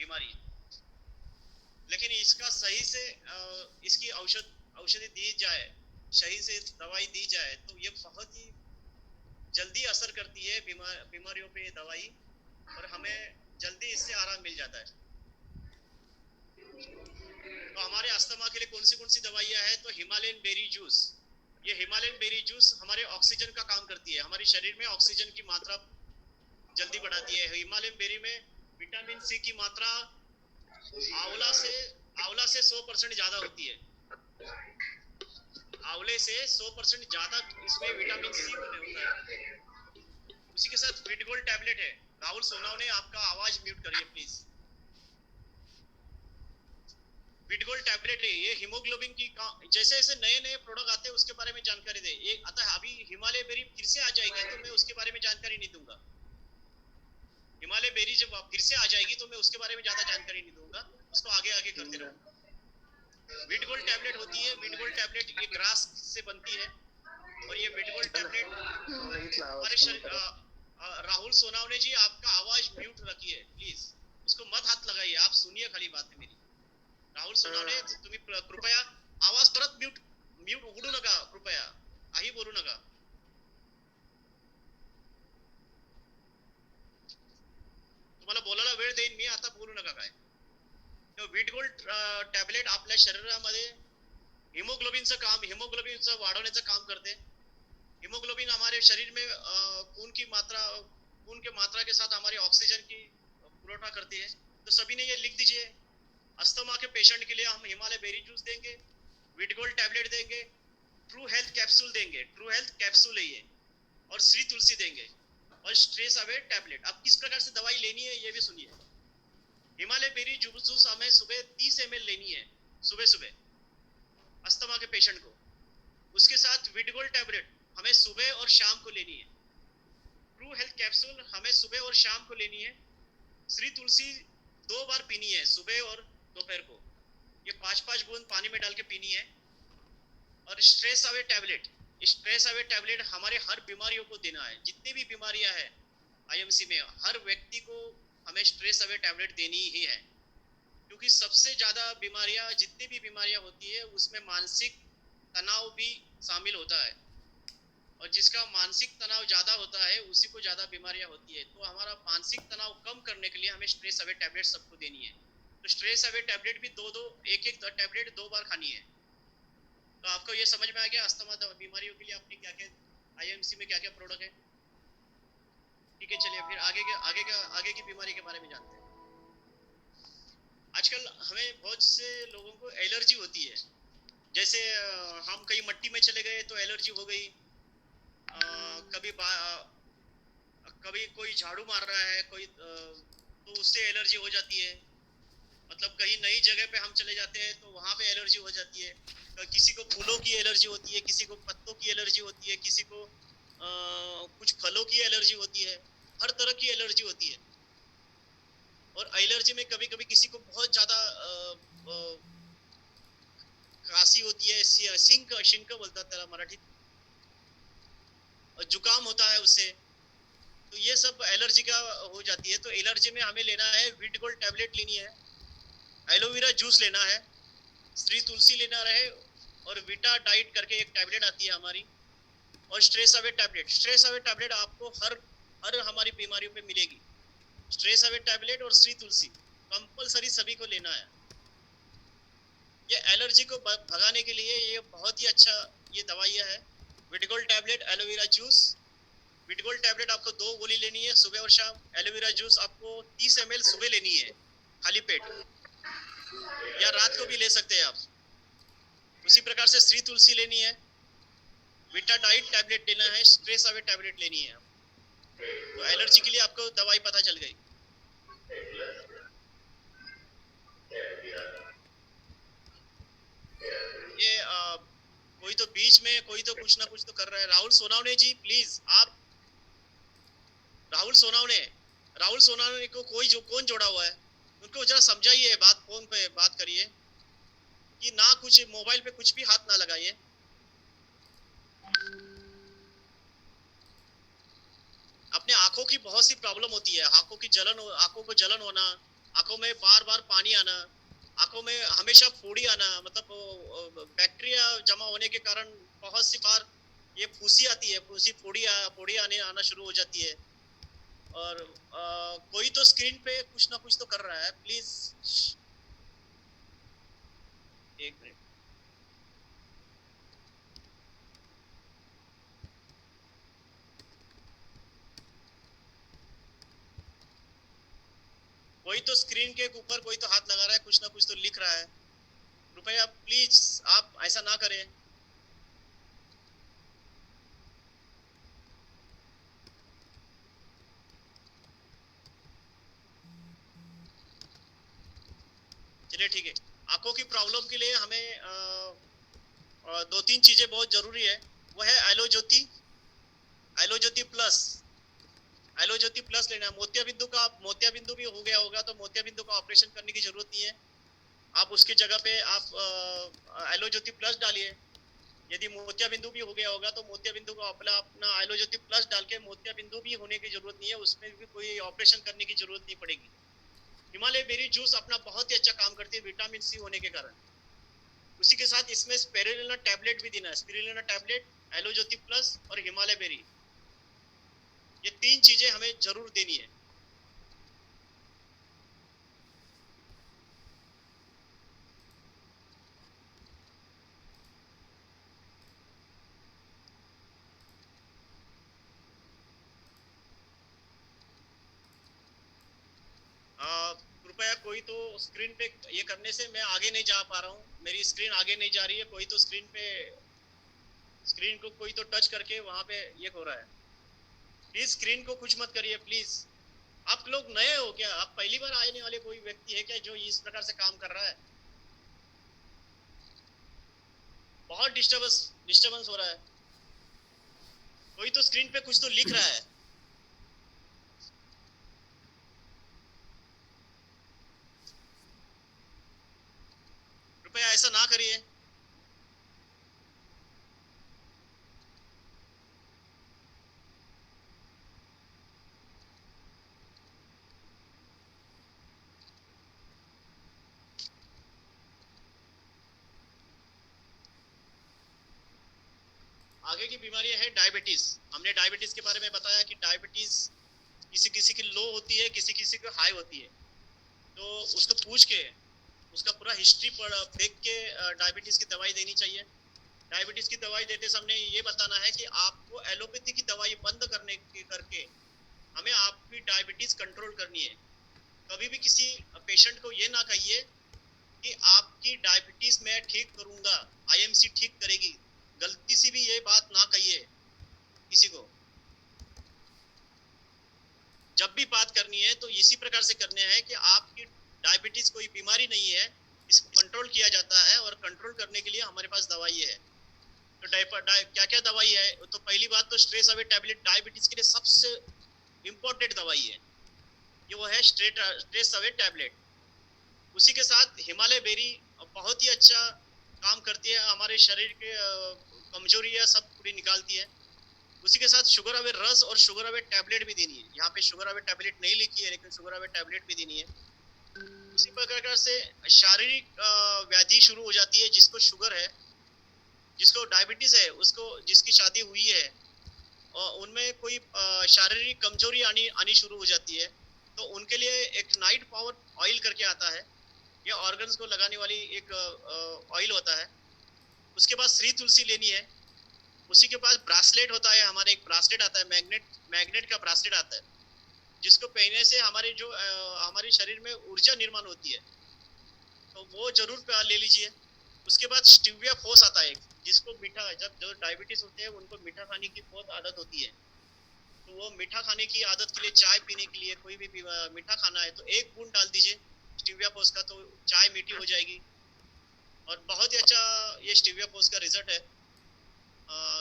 बीमारी है, लेकिन इसका सही से इसकी औषधि दी जाए, सही से दवाई दी जाए तो ये बहुत ही जल्दी असर करती है बीमारियों पे दवाई, और हमें जल्दी इससे आराम मिल जाता है। तो हमारे अस्थमा के लिए कौन सी दवाइयाँ हैं? तो हिमालयन बेरी जूस, ये हिमालयन बेरी जूस हमारे ऑक्सीजन का काम करती है, हमारे शरीर में ऑक्सीजन की मात्रा जल्दी बढ़ाती है। हिमालयन बेरी में विटामिन सी की मात्रा आंवला से 100% ज्यादा होती है। आंवले से 100% ज्यादा इसमें विटामिन सी होता है। उसी के साथ विटगोल टैबलेट है। राहुल सोनावने, आपका आवाज म्यूट करिए प्लीज। विटगोल टैबलेट है, ये हीमोग्लोबिन की जैसे जैसे नए नए प्रोडक्ट आते हैं उसके बारे में जानकारी दे। ये अतः अभी हिमालय बेरी फिर से आ जाएगी तो मैं उसके बारे में जानकारी नहीं दूंगा। हिमालय बेरी जब फिर से आ जाएगी तो मैं उसके बारे में ज्यादा जानकारी नहीं दूंगा, उसको आगे आगे करते रहूंगा। विटगोल टैबलेट होती है, विटगोल टैबलेट ये ग्रास से बनती है, और ये विटगोल टैबलेट हमारे शरीर राहुल सोनावने जी, आपका आवाज म्यूट रखिए प्लीज, उसको मत हात लगाइए, आप सुनिए खाली बात है मेरी। राहुल सोनावने, तुम्ही कृपया आवाज परत म्यूट उघडू नका, कृपया काही बोलू नका। तुम्हाला बोलायला वेळ देईन मी, आता बोलू नका काय। विटगोल टॅबलेट आपल्या शरीरामध्ये हिमोग्लोबिनचं वाढवण्याचं काम करते। हिमोग्लोबिन हमारे शरीर में खून के मात्रा के साथ हमारे ऑक्सीजन की पुरवठा करती है। तो सभी ने ये लिख दीजिए, अस्थमा के पेशेंट के लिए हम हिमालय बेरी जूस देंगे, विटगोल टैबलेट देंगे, ट्रू हेल्थ कैप्सूल देंगे, ट्रू हेल्थ कैप्सूल है ये, और श्री तुलसी देंगे, और स्ट्रेस अवे टैबलेट। अब किस प्रकार से दवाई लेनी है ये भी सुनिए। हिमालय बेरी जूस हमें सुबह 30 ml लेनी है, सुबह सुबह अस्थमा के पेशेंट को। उसके साथ विटगोल टैबलेट हमें सुबह और शाम को लेनी है। ट्रू हेल्थ कैप्सूल हमें सुबह और शाम को लेनी है। श्री तुलसी 2 बार पीनी है, सुबह और दोपहर को, ये 5-5 बूंद पानी में डाल के पीनी है। और स्ट्रेस अवे टैबलेट हमारे हर बीमारियों को देना है, जितनी भी बीमारियां हैं आईएमसी में हर व्यक्ति को हमें स्ट्रेस अवे टैबलेट देनी ही है, क्योंकि सबसे ज्यादा बीमारियां, जितनी भी बीमारियां होती है उसमें मानसिक तनाव भी शामिल होता है, और जिसका मानसिक तनाव ज्यादा होता है उसी को ज्यादा बीमारियां होती है। तो हमारा मानसिक तनाव कम करने के लिए हमें स्ट्रेस अवे टैबलेट सबको देनी है। तो स्ट्रेस अवे टैबलेट भी एक टैबलेट 2 बार खानी है। तो आपको ये समझ में आ गया अस्थमा बीमारियों के लिए अपनी क्या क्या आईएमसी में क्या क्या प्रोडक्ट है। ठीक है, चलिए फिर आगे की बीमारी के बारे में जानते हैं। आजकल हमें बहुत से लोगों को एलर्जी होती है, जैसे हम कहीं मट्टी में चले गए तो एलर्जी हो गई, कभी कोई झाड़ू मार रहा है कोई, तो उससे एलर्जी हो जाती है। मतलब कहीं नई जगह पे हम चले जाते हैं तो वहां पे एलर्जी हो जाती है। किसी को फूलों की एलर्जी होती है, किसी को पत्तों की एलर्जी होती है, किसी को कुछ फलों की एलर्जी होती है, हर तरह की एलर्जी होती है। और एलर्जी में कभी कभी किसी को बहुत ज्यादा खांसी होती है, शिंक बोलतात त्याला मराठीत, और जुकाम होता है उससे। तो ये सब एलर्जी का हो जाती है। तो एलर्जी में हमें लेना है विटगोल टैबलेट लेनी है, एलोवेरा जूस लेना है, श्री तुलसी लेना रहे, और विटा डाइट करके एक टैबलेट आती है हमारी, और स्ट्रेस अवे टैबलेट आपको हर हमारी बीमारियों पे मिलेगी। स्ट्रेस अवे टैबलेट और श्री तुलसी कंपलसरी सभी को लेना है। ये एलर्जी को भगाने के लिए ये बहुत ही अच्छा ये दवाइयाँ है। विटगोल टैबलेट, एलोवेरा जूस। विटगोल टैबलेट आपको 2 गोली लेनी है सुबह और शाम। एलोवेरा जूस आपको 30 ml सुबह लेनी है खाली पेट, या रात को भी ले सकते हैं आप। उसी प्रकार से श्री तुलसी लेनी है, विटा डाइट टैबलेट लेना है, स्ट्रेस अवे टैबलेट लेनी है। तो एलर्जी के लिए आपको दवाई पता चल गई। ये कोई तो बीच में कोई तो कुछ ना कुछ तो कर रहा है। राहुल सोनावने जी प्लीज, आप राहुल सोनावने को कौन जोड़ा हुआ है, उनको जरा समझाइए, फोन पे बात करिए कि ना कुछ मोबाइल पे कुछ भी हाथ ना लगाइए। अपने आंखों की बहुत सी प्रॉब्लम होती है, आंखों को जलन होना, आंखों में बार बार पानी आना, आंखों में हमेशा फोड़ी आना, मतलब बैक्टीरिया जमा होने के कारण बहुत सी बार ये फूसी आती है, फूसी फोड़ी आने आना शुरू हो जाती है। और कोई तो स्क्रीन पे कुछ ना कुछ तो कर रहा है, प्लीज एक मिनट। कोई तो स्क्रीन के ऊपर कोई तो हाथ लगा रहा है, कुछ ना कुछ तो लिख रहा है। कृपया प्लीज आप ऐसा ना करें। चलिए ठीक है। आंखों की प्रॉब्लम के लिए हमें दो तीन चीजें बहुत जरूरी है। वो है एलो ज्योति, एलो ज्योति प्लस। एलो ज्योति प्लस लेना है। मोतिया बिंदु भी हो गया होगा तो मोतिया बिंदु का ऑपरेशन करने की जरूरत नहीं है। आप उसकी जगह पे आप एलो ज्योति प्लस डालिए। यदि मोतिया बिंदु भी हो गया होगा तो मोतिया बिंदु को अपना एलो ज्योति प्लस डाल के मोतिया बिंदु भी होने की जरूरत नहीं है, उसमें भी कोई ऑपरेशन करने की जरूरत नहीं पड़ेगी। हिमालय बेरी जूस अपना बहुत ही अच्छा काम करती है विटामिन सी होने के कारण। उसी के साथ इसमें स्पिरुलिना टैबलेट भी देना है। स्पिरुलिना टैबलेट, एलो ज्योति प्लस और हिमालय बेरी, ये तीन चीजें हमें जरूर देनी है। कृपया कोई तो स्क्रीन पे, ये करने से मैं आगे नहीं जा पा रहा हूँ, मेरी स्क्रीन आगे नहीं जा रही है। कोई तो स्क्रीन पे, स्क्रीन को कोई तो टच करके वहां पे ये हो रहा है। प्लीज स्क्रीन को कुछ मत करिए प्लीज। आप लोग नए हो क्या? आप पहली बार आने वाले कोई व्यक्ति है क्या जो इस प्रकार से काम कर रहा है? बहुत डिस्टर्बेंस हो रहा है। कोई तो स्क्रीन पे कुछ तो लिख रहा है। कृपया ऐसा ना करिए। आगे की बीमारी है डायबिटीज। हमने डायबिटीज के बारे में बताया कि डायबिटीज किसी किसी की लो होती है, किसी किसी की हाई होती है। तो उसको पूछ के उसका पूरा हिस्ट्री देख के डायबिटीज की दवाई देनी चाहिए। डायबिटीज की दवाई देते समय ये बताना है कि आपको एलोपैथी की दवाई बंद करके हमें आपकी डायबिटीज कंट्रोल करनी है। कभी भी किसी पेशेंट को ये ना कहिए कि आपकी डायबिटीज मैं ठीक करूंगा, आईएमसी ठीक करेगी। गलती से भी ये बात ना कहिए किसी को। जब भी बात करनी है तो इसी प्रकार से करने हैं कि आपकी डायबिटीज कोई बीमारी नहीं है, इसको कंट्रोल किया जाता है और कंट्रोल करने के लिए हमारे पास दवाई है। तो क्या क्या दवाई है? तो पहली बात तो स्ट्रेस अवे टैबलेट डायबिटीज के लिए सबसे इम्पोर्टेंट दवाई है, ये वो है स्ट्रेस अवे टैबलेट। उसी के साथ हिमालय बेरी बहुत ही अच्छा काम करती है, हमारे शरीर के कमजोरियां सब पूरी निकालती है। उसी के साथ शुगर अवे रस और शुगर अवे टैबलेट भी देनी है। यहाँ पे शुगर अवे टैबलेट नहीं लिखी है लेकिन शुगर अवे टैबलेट भी देनी है। उसी प्रकार से शारीरिक व्याधि शुरू हो जाती है, जिसको शुगर है, जिसको डायबिटीज है, उसको जिसकी शादी हुई है और उनमें कोई शारीरिक कमजोरी आनी शुरू हो जाती है, तो उनके लिए एक नाइट पावर ऑयल करके आता है। ये ऑर्गन्स को लगाने वाली एक ऑयल होता है। उसके बाद श्री तुलसी लेनी है। उसी के पास ब्रासलेट होता है, हमारे एक ब्रासलेट आता है, मैग्नेट का ब्रासलेट आता है, जिसको पहनने से हमारे जो हमारे शरीर में ऊर्जा निर्माण होती है, तो वो जरूर ले लीजिए। उसके बाद स्टीविया फोस आता है, जिसको मीठा, जब जो डायबिटीज होते हैं उनको मीठा खाने की बहुत आदत होती है, तो वो मीठा खाने की आदत के लिए, चाय पीने के लिए, कोई भी मीठा खाना है तो एक बूंद डाल दीजिए स्टीविया पोस का, तो चाय मीठी हो जाएगी। और बहुत ही अच्छा ये स्टीविया पोस का रिजल्ट है।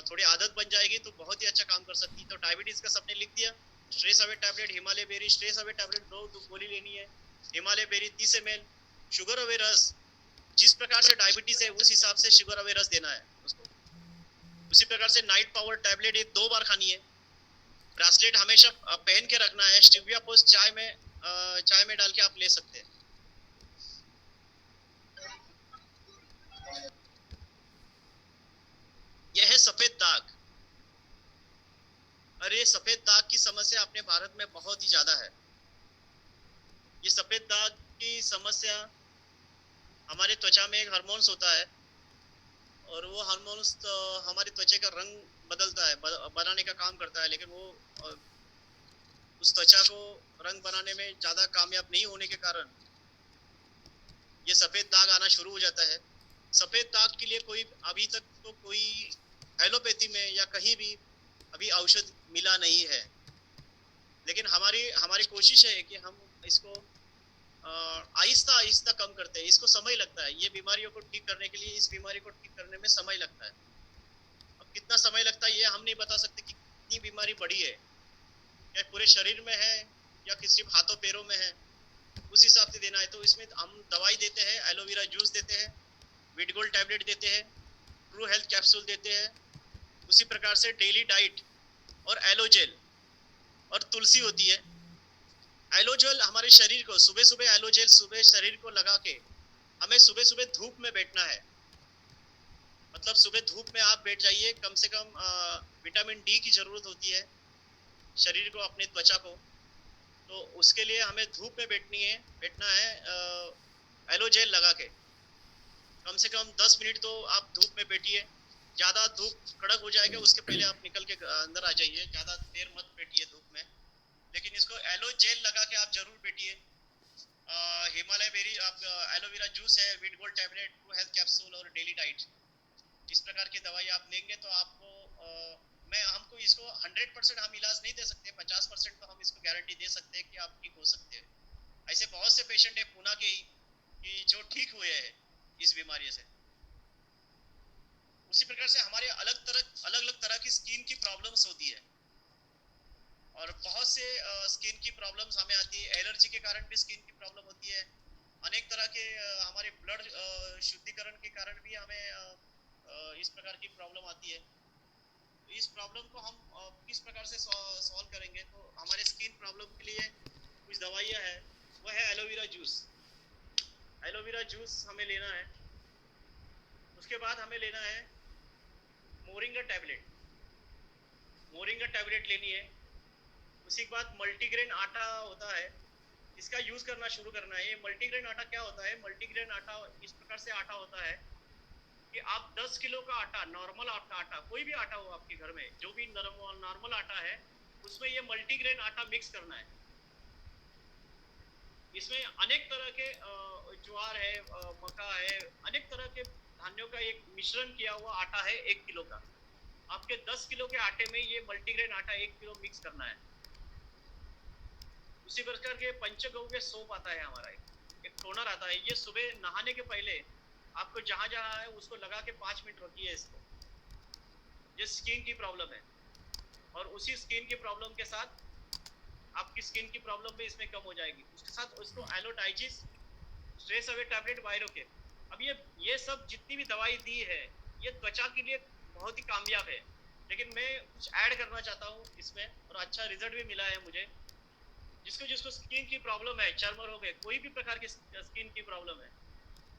थोड़ी आदत बन जाएगी तो बहुत ही अच्छा काम कर सकती है। तो डायबिटीज का सबने लिख दिया। Stress away tablet Himalaya berry, stress away tablet दो गोली लेनी है, Himalaya berry 30 ml। Sugar away रस, जिस प्रकार से डायबिटीज है उस हिसाब से शुगर अवे रस देना है उसको। उसी प्रकार से नाइट पावर टैबलेट 2 बार खानी है। ब्रासलेट हमेशा पहन के रखना है। स्टीविया पोस्ट चाय में चाय में डाल के आप ले सकते हैं। यह है सफेद दाग। अरे सफेद दाग की समस्या अपने भारत में बहुत ही ज्यादा है। ये सफेद दाग की समस्या हमारे त्वचा में एक हार्मोन्स होता है और वो हार्मोन्स हमारी त्वचा का रंग बदलता है, बनाने का काम करता है, लेकिन वो उस त्वचा को रंग बनाने में ज़्यादा कामयाब नहीं होने के कारण ये सफ़ेद दाग आना शुरू हो जाता है। सफ़ेद दाग के लिए कोई अभी तक तो कोई एलोपैथी में या कहीं भी अभी औषध मिला नहीं है, लेकिन हमारी हमारी कोशिश है कि हम इसको आहिस्ता आहिस्ता कम करते हैं। इसको समय लगता है, ये बीमारियों को ठीक करने के लिए, इस बीमारी को ठीक करने में समय लगता है। अब कितना समय लगता है ये हम नहीं बता सकते कि कितनी बीमारी बढ़ी है, या पूरे शरीर में है या किसी हाथों पैरों में है, उस हिसाब से देना है। तो इसमें हम दवाई देते हैं, एलोवेरा जूस देते हैं, वीडगोल्ड टैबलेट देते हैं, ट्रू हेल्थ कैप्सूल देते हैं। उसी प्रकार से डेली डाइट और एलोजेल और तुलसी होती है। एलोजेल हमारे शरीर को सुबह सुबह, एलोजेल सुबह शरीर को लगा के हमें सुबह सुबह धूप में बैठना है। मतलब सुबह धूप में आप बैठ जाइए, कम से कम विटामिन डी की ज़रूरत होती है शरीर को, अपने त्वचा को। तो उसके लिए हमें धूप में बैठना है एलोजेल लगा के। कम से कम 10 मिनट तो आप धूप में बैठिए। ज़्यादा धूप कड़क हो जाएगा उसके पहले आप निकल के अंदर आ जाइए, ज़्यादा देर मत बैठिए धूप में। लेकिन इसको एलोजेल लगा के आप जरूर बैठिए। हिमालय बेरी, आप एलोवेरा जूस है, वीडगोल्ड टैबलेट, ट्रू हेल्थ कैप्सूल और डेली डाइट, इस प्रकार की दवाई आप लेंगे तो आपको मैं हमको इसको 100% हम इलाज नहीं दे सकते, 50% तो हम इसको गारंटी दे सकते हैं कि आप ठीक हो सकते हैं। ऐसे बहुत से पेशेंट है पूना के ही कि जो ठीक हुए हैं इस बीमारी से। उसी प्रकार से हमारे अलग अलग तरह की स्किन की प्रॉब्लम्स होती है और बहुत से स्किन की प्रॉब्लम्स हमें आती है। एलर्जी के कारण भी स्किन की प्रॉब्लम होती है। अनेक तरह के हमारे ब्लड शुद्धिकरण के कारण भी हमें इस प्रकार की प्रॉब्लम आती है। तो इस प्रॉब्लम को हम किस प्रकार से सॉल्व करेंगे? तो हमारे स्किन प्रॉब्लम के लिए कुछ दवाइयाँ हैं, वह है एलोवेरा जूस। एलोवेरा जूस हमें लेना है। उसके बाद हमें लेना है मोरिंगा टैबलेट। मोरिंगा टैबलेट लेनी है। उसी के बाद मल्टीग्रेन आटा होता है, इसका यूज़ करना शुरू करना है। ये मल्टीग्रेन आटा क्या होता है? मल्टीग्रेन आटा इस प्रकार से आटा होता है कि आप 10 किलो का आटा, नॉर्मल आपका आटा, कोई भी आटा हो आपके घर में, जो भी नॉर्मल आटा है, उसमें ये मल्टीग्रेन आटा मिक्स करना है। इसमें अनेक तरह के ज्वार है, मक्का है, अनेक तरह के धान्यों का एक मिश्रण किया हुआ आटा है 1 किलो का। आपके 10 किलो के आटे में ये मल्टीग्रेन आटा 1 किलो मिक्स करना है। उसी प्रकार के पंचगव्य सोप आता है हमारा, एक टोनर आता है। ये सुबह नहाने के पहले आपको जहां जहां है उसको लगा के 5 मिनट रखिए इसको। ये स्किन की प्रॉब्लम है और उसी स्किन की प्रॉब्लम के साथ आपकी स्किन की प्रॉब्लम भी इसमें कम हो जाएगी। उसके साथ उसको एलोडाइजिस, स्ट्रेस अवे टैबलेट, वायरोके। अब ये सब जितनी भी दवाई दी है ये त्वचा के लिए बहुत ही कामयाब है, लेकिन मैं कुछ ऐड करना चाहता हूँ इसमें और अच्छा रिजल्ट भी मिला है मुझे। जिसको जिसको स्किन की प्रॉब्लम है, चर्म रोग है, कोई भी प्रकार की स्किन की प्रॉब्लम है,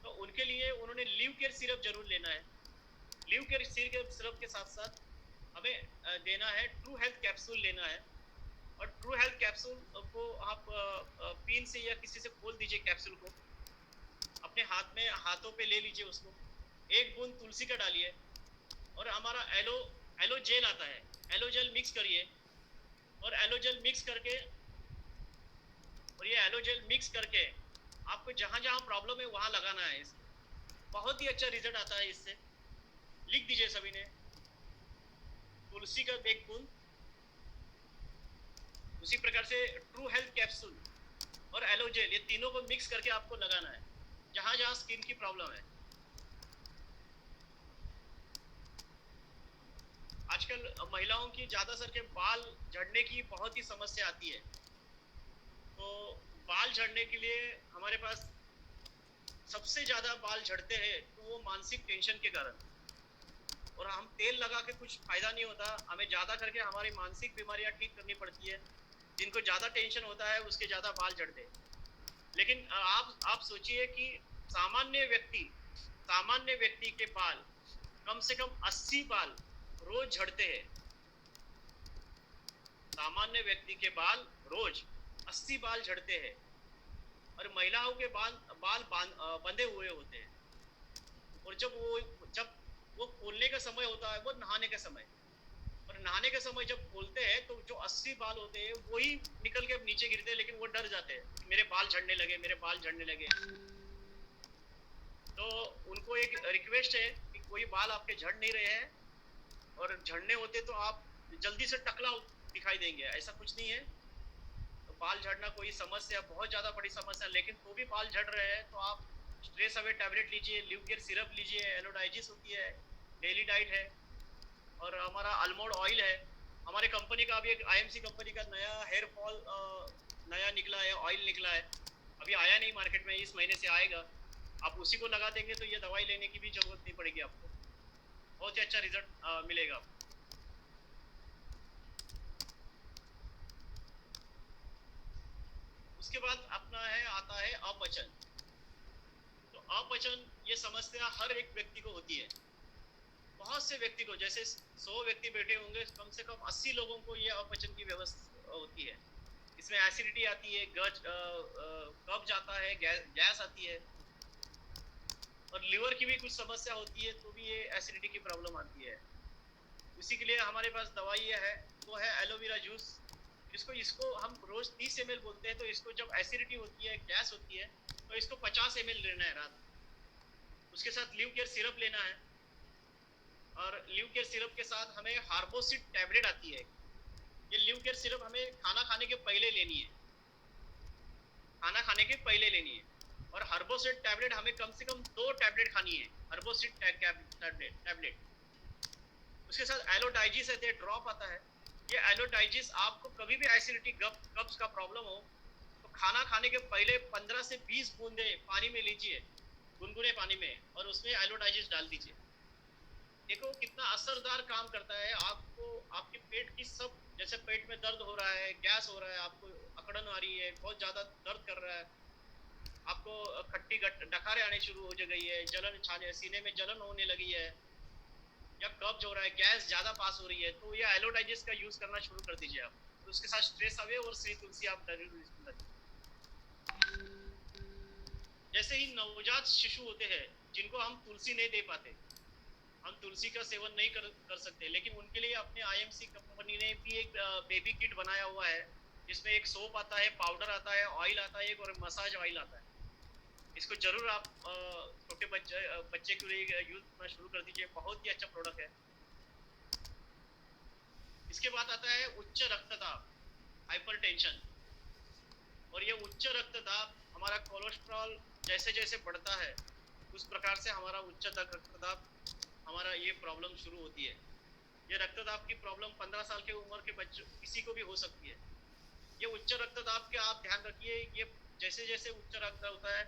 तो उनके लिए उन्होंने लिव केयर सिरप जरूर लेना है। लिव केयर सिरप के साथ साथ हमें देना है ट्रू हेल्थ कैप्सूल लेना है। और ट्रू हेल्थ कैप्सूल को आप पिन से या किसी से खोल दीजिए कैप्सूल को, अपने हाथों पे ले लीजिए उसको। एक बूंद तुलसी का डालिए और हमारा एलो जेल आता है, एलो जेल मिक्स करिए। और एलो जेल मिक्स करके, और ये एलो जेल मिक्स करके आपको जहां जहां प्रॉब्लम है वहां लगाना है। बहुत ही अच्छा रिजल्ट आता है इससे। लिख दीजिए सभी ने, तुलसी का एक बूंद, उसी प्रकार से ट्रू हेल्थ कैप्सूल और एलो जेल, ये तीनों को मिक्स करके आपको लगाना है जहां जहां स्किन की प्रॉब्लम है। आजकल महिलाओं की ज्यादातर के बाल झड़ने की बहुत ही समस्या आती है। तो बाल झड़ने के लिए हमारे पास सबसे ज्यादा बाल झड़ते हैं तो वो मानसिक टेंशन के कारण। और हम तेल लगा के कुछ फायदा नहीं होता, हमें ज्यादा करके हमारी मानसिक बीमारियां ठीक करनी पड़ती है। जिनको ज़्यादा टेंशन होता है उसके ज़्यादा बाल झड़ते हैं। लेकिन आप सोचिए कि सामान्य व्यक्ति के बाल कम से कम 80 बाल रोज झड़ते हैं। सामान्य व्यक्ति के बाल रोज 80 बाल झड़ते हैं, और महिलाओं के बाल बंधे हुए होते हैं। और जब वो खोलने का समय होता है, वो नहाने का समय, और नहाने के समय जब खोलते हैं तो जो 80 बाल होते हैं वही निकल के नीचे गिरते हैं, लेकिन वो डर जाते हैं कि मेरे बाल झड़ने लगे, मेरे बाल झड़ने लगे। तो उनको एक रिक्वेस्ट है कि कोई बाल आपके झड़ नहीं रहे हैं, और झड़ने होते तो आप जल्दी से टकला दिखाई देंगे, ऐसा कुछ नहीं है। तो बाल झड़ना कोई समस्या, बहुत ज़्यादा बड़ी समस्या, लेकिन तो भी बाल झड़ रहे हैं तो आप स्ट्रेस अवे टैबलेट लीजिए, लिव केयर सिरप लीजिए, एलोडाइजिस होती है, डेली डाइट है, और हमारा अल्मोंड ऑयल है। हमारे कंपनी का अभी एक आईएमसी कंपनी का नया हेयर फॉल नया निकला है, ऑयल निकला है, अभी आया नहीं मार्केट में, इस महीने से आएगा। आप उसी को लगा देंगे तो ये दवाई लेने की भी जरूरत नहीं पड़ेगी आपको, बहुत ही अच्छा रिजल्ट मिलेगा। उसके बाद अपना आता है अपचन। तो अपचन ये समस्या हर एक व्यक्ति को होती है, बहुत से व्यक्ति को, जैसे 100 व्यक्ति बैठे होंगे, कम से कम 80 लोगों को ये अपचन की व्यवस्था होती है। इसमें एसिडिटी आती है, कब्ज आता है, गैस आती है, और लिवर की भी कुछ समस्या होती है तो भी ये एसिडिटी की प्रॉब्लम आती है। उसी के लिए हमारे पास दवाई है, वो है एलोवेरा जूस। इसको हम रोज 30 ml बोलते हैं। तो इसको जब एसिडिटी होती है, गैस होती है, तो इसको 50 ml लेना है रात। उसके साथ लिव केयर सिरप लेना है, और लिव केयर सिरप के साथ हमें हार्बोसिट टैबलेट आती है। ये लिव केयर सिरप हमें खाना खाने के पहले लेनी है, खाना खाने के पहले लेनी है। और हार्बोसिट टैबलेट हमें कम से कम 2 टैबलेट खानी है, हार्बोसिट टैबलेट। उसके साथ एलोडाइजिस है, ड्रॉप आता है। ये एलोडाइजिस आपको कभी भी एसिडिटी कब्ज का प्रॉब्लम हो तो खाना खाने के पहले 15 से 20 बूंदे पानी में लीजिए, गुनगुने पानी में, और उसमें एलोडाइजिस डाल दीजिए। देखो कितना असरदार काम करता है। आपको आपके पेट की सब, जैसे पेट में दर्द हो रहा है, गैस हो रहा है, आपको अकड़न आ रही है, बहुत ज्यादा दर्द कर रहा है, आपको खट्टी डकारे आने शुरू हो गई है, जलन छाने, सीने में जलन होने लगी है, या कब्ज हो रहा है, गैस ज्यादा पास हो रही है, तो ये एलोडाइजिस का यूज करना शुरू कर दीजिए आप। तो उसके साथ स्ट्रेस अवे और श्री तुलसी आप जरूर। जैसे ही नवजात शिशु होते हैं जिनको हम तुलसी नहीं दे पाते, हम तुलसी का सेवन नहीं कर सकते, लेकिन उनके लिए अपने आईएमसी कंपनी ने भी एक बेबी किट बनाया हुआ है, जिसमें एक सोप आता है, पाउडर आता है, ऑयल आता है, और मसाज ऑयल आता है। इसको जरूर आप छोटे बच्चे के लिए यूज करना शुरू कर दीजिए, बहुत ही अच्छा प्रोडक्ट है। इसके बाद आता है उच्च रक्तदाब, हाइपरटेंशन। और ये उच्च रक्तदाब, हमारा कोलेस्ट्रॉल जैसे जैसे बढ़ता है उस प्रकार से हमारा उच्च रक्तदाब, हमारा ये प्रॉब्लम शुरू होती है। ये रक्तदाब की प्रॉब्लम 15 साल के उम्र के बच्चों किसी को भी हो सकती है। ये उच्च रक्तदाब के आप ध्यान रखिए, ये जैसे जैसे उच्च रक्तदाब होता है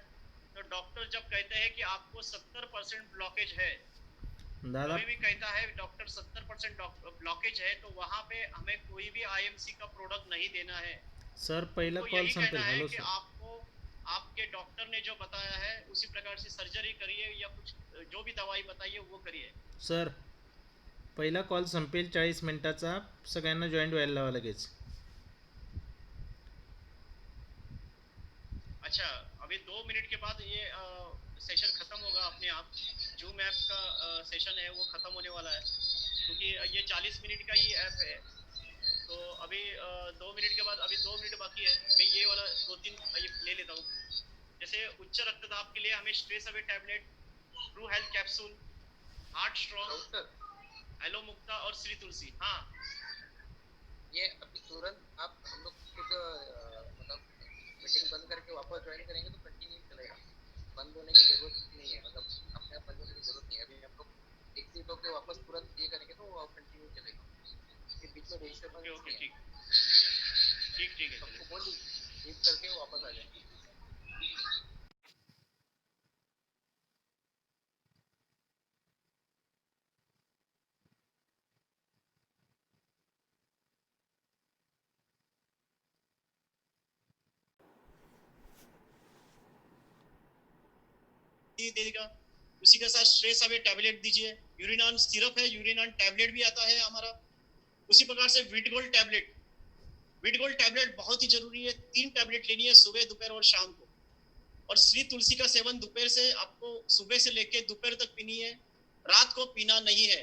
तो डॉक्टर जब कहते हैं कि आपको 70% ब्लॉकेज है, दादा कभी भी कहता है डॉक्टर 70% ब्लॉकेज है, तो वहां पे हमें कोई भी आईएमसी का प्रोडक्ट नहीं देना है। सर पहिला उनको कॉल यही कहना संपेल. है हॅलो कि सर. आपको आपके डॉक्टर ने जो बताया है उसी प्रकार से सर्जरी करिए, या कुछ जो भी दवाई बताइए वो करिए। सर पहिला कॉल संपेल 40 मिनिटाचा. सगळ्यांना जॉईंट व्हायला लावा लगेच. अच्छा, अभी 2 मिनट के बाद ये सेशन खत्म होगा अपने आप। जूम ऐप का सेशन है वो खत्म होने वाला है, क्योंकि ये 40 मिनट का ही ऐप है। तो अभी 2 मिनट के बाद, अभी 2 मिनट बाकी है, मैं ये वाला 2-3 ये ले लेता हूँ। जैसे उच्च रक्तदाब के लिए हमें stress away tablet, true health capsule, heart strong, aloe Mukta और श्री तुलसी। हाँ, ये अभी तुरंत आप हम लोग खुद मतलब मीटिंग बंद करके वापस ज्वाइन करेंगे तो कंटिन्यू चलेगा, बंद होने की जरूरत नहीं है, मतलब अपने आप बंद होने की जरूरत नहीं है। अभी हम लोग एग्जिट होकर वापस तुरंत ये करेंगे तो वो कंटिन्यू चलेगा, फिर बीच में डिस्टर्बेंस ओके ओके, नहीं है। ठीक ठीक है, सबको बोल लीव करके वापस आ जाए। देगा। उसी के साथ स्ट्रेस अवे टैबलेट दीजिए। यूरिनान सिरप है, यूरिनान टैबलेट भी आता है हमारा। उसी प्रकार से विटगोल्ड टैबलेट, विटगोल्ड टैबलेट बहुत ही जरूरी है। 3 टैबलेट लेनी है सुबह, दोपहर और शाम को। और श्री तुलसी का सेवन दोपहर से आपको सुबह से लेके दोपहर तक पीनी है, रात को पीना नहीं है।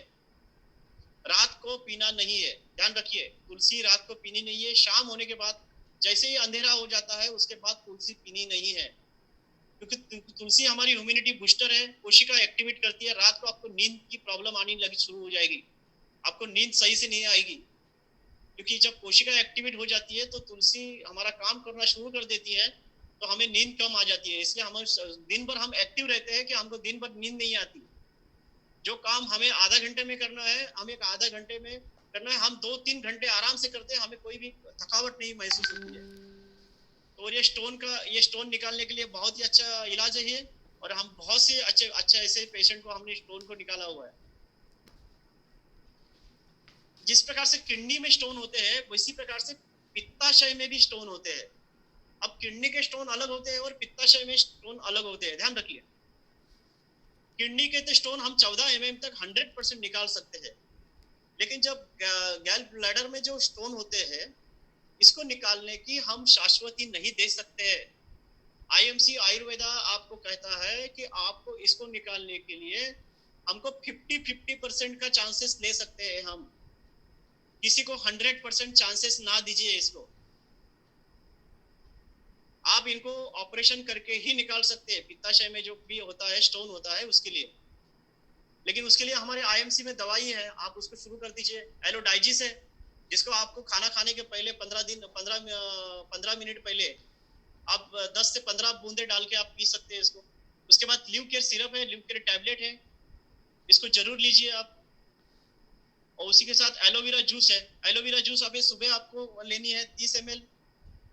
रात को पीना नहीं है, ध्यान रखिए। तुलसी रात को पीनी नहीं है। शाम होने के बाद जैसे ही अंधेरा हो जाता है उसके बाद तुलसी पीनी नहीं है, क्योंकि तुलसी हमारी इम्यूनिटी बूस्टर है, कोशिका एक्टिवेट करती है। रात को आपको नींद की प्रॉब्लम आनी लगी शुरू हो जाएगी, आपको नींद सही से नहीं आएगी, क्योंकि जब कोशिका एक्टिवेट हो जाती है तो तुलसी हमारा काम करना शुरू कर देती है, तो हमें नींद कम आ जाती है। इसलिए हम दिन भर हम एक्टिव रहते हैं कि हमको दिन भर नींद नहीं आती। जो काम हमें आधा घंटे में करना है, हमें आधा घंटे में करना है, हम 2-3 घंटे आराम से करते हैं, हमें कोई भी थकावट नहीं महसूस होती है। तो ये स्टोन निकालने के लिए बहुत ही अच्छा इलाज है ये। और हम बहुत से अच्छे ऐसे पेशेंट को हमने स्टोन को निकाला हुआ है। जिस प्रकार से किडनी में स्टोन होते हैं, उसी प्रकार से पित्ताशय में भी स्टोन होते हैं। अब किडनी के स्टोन अलग होते हैं और पित्ताशय में स्टोन अलग होते हैं, ध्यान रखिए। किडनी के तो स्टोन हम 14 mm तक 100% निकाल सकते हैं, लेकिन जब गैल ब्लैडर में जो स्टोन होते हैं, इसको निकालने की हम शाश्वती नहीं दे सकते हैं। आईएमसी आयुर्वेदा आपको कहता है कि आपको इसको निकालने के लिए हमको 50-50% का चांसेस ले सकते हैं हम, किसी को 100% चांसेस ना दीजिए इसको। आप इनको ऑपरेशन करके ही निकाल सकते हैं, पित्ताशय में जो भी होता है स्टोन होता है उसके लिए। लेकिन उसके लिए हमारे आईएमसी में दवाई है, आप उसको शुरू कर दीजिए। एलोडाइजिस है, जिसको आपको खाना खाने के पहले 15 मिनट पहले आप 10 से 15 बूंदे डाल के आप पी सकते हैं इसको। उसके बाद ल्यूकेयर सिरप है, ल्यूकेयर टैबलेट है, इसको जरूर लीजिए आप। और उसी के साथ एलोवेरा जूस है। एलोवेरा जूस अभी सुबह आपको लेनी है 30 ml।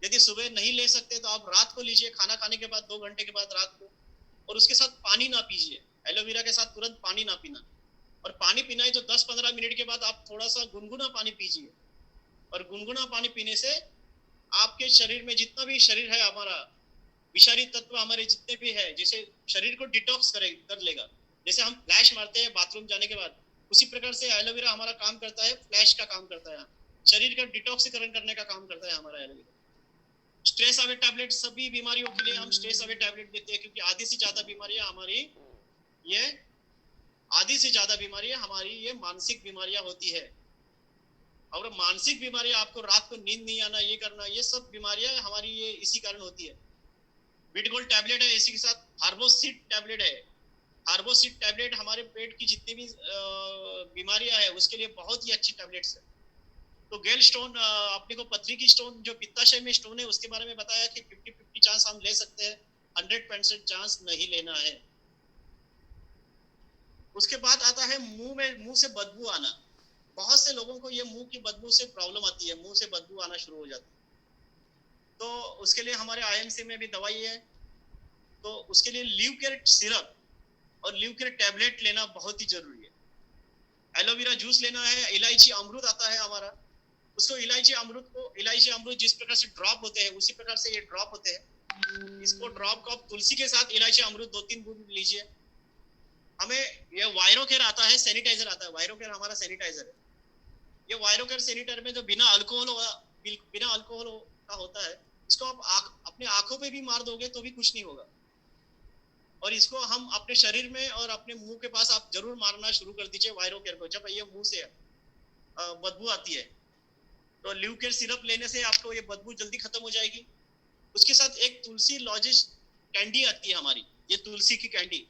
यदि सुबह नहीं ले सकते तो आप रात को लीजिए, खाना खाने के बाद 2 घंटे के बाद रात को। और उसके साथ पानी ना पीजिए, एलोवेरा के साथ तुरंत पानी ना पीना। और पानी पीना है तो 10-15 मिनट के बाद आप थोड़ा सा गुनगुना पानी पीजिए। और गुनगुना पानी पीने से आपके शरीर में जितना भी शरीर है हमारा, विषारी तत्व हमारे जितने भी है, जैसे शरीर को डिटॉक्स कर लेगा। जैसे हम फ्लैश मारते हैं बाथरूम जाने के बाद, उसी प्रकार से एलोवेरा हमारा काम करता है, फ्लैश का काम करता है, शरीर का डिटॉक्सीकरण करने का काम करता है हमारा एलोवेरा। स्ट्रेस अवे टैबलेट, सभी बीमारियों के लिए हम स्ट्रेस अवे टैबलेट देते हैं, क्योंकि आधी से ज्यादा बीमारियां हमारी ये मानसिक बीमारियां होती है। और मानसिक बीमारियां, आपको रात को नींद नहीं आना, ये करना, ये सब बीमारियां हमारी ये इसी कारण होती है। विटगोल्ड टैबलेट है, इसी के साथ हार्बोसिड टैबलेट है। हार्बोसिड टैबलेट हमारे पेट की जितनी भी बीमारियां है उसके लिए बहुत ही अच्छी टैबलेट्स है। तो गेल स्टोन, अपने को पथरी की स्टोन जो पित्ताशय में स्टोन है उसके बारे में बताया कि 50-50 चांस हम ले सकते हैं, 100% चांस नहीं लेना है। उसके बाद आता है मुंह से बदबू आना। बहुत से लोगों को ये मुंह की बदबू से प्रॉब्लम आती है, मुंह से बदबू आना शुरू हो जाती है। तो उसके लिए हमारे आईएमसी में भी दवाई है। तो उसके लिए ल्यूकेयर सिरप और ल्यूकेयर टैबलेट लेना बहुत ही जरूरी है। एलोवेरा जूस लेना है। इलायची अमृत आता है हमारा, उसको इलायची अमृत जिस प्रकार से ड्रॉप होते हैं उसी प्रकार से ये ड्रॉप होते हैं। इसको ड्रॉप को आप तुलसी के साथ इलायची अमृत 2-3 बूंद लीजिए। हमें ये वायरोकेयर आता है, सैनिटाइजर आता है, वायरोकेयर हमारा सैनिटाइजर है। ये वायरोकेयर सैनिटाइजर में जो बिना अल्कोहल का होता है, इसको आप अपने आंखों पे भी मार दोगे तो भी कुछ नहीं होगा। और इसको हम अपने शरीर में और अपने मुंह के पास आप जरूर मारना शुरू कर दीजिए वायरोकेयर को, जब ये मुंह से बदबू आती है। तो ल्यूकेयर सिरप लेने से आपको ये बदबू जल्दी खत्म हो जाएगी। उसके साथ एक तुलसी लॉजिस कैंडी आती है हमारी, ये तुलसी की कैंडी।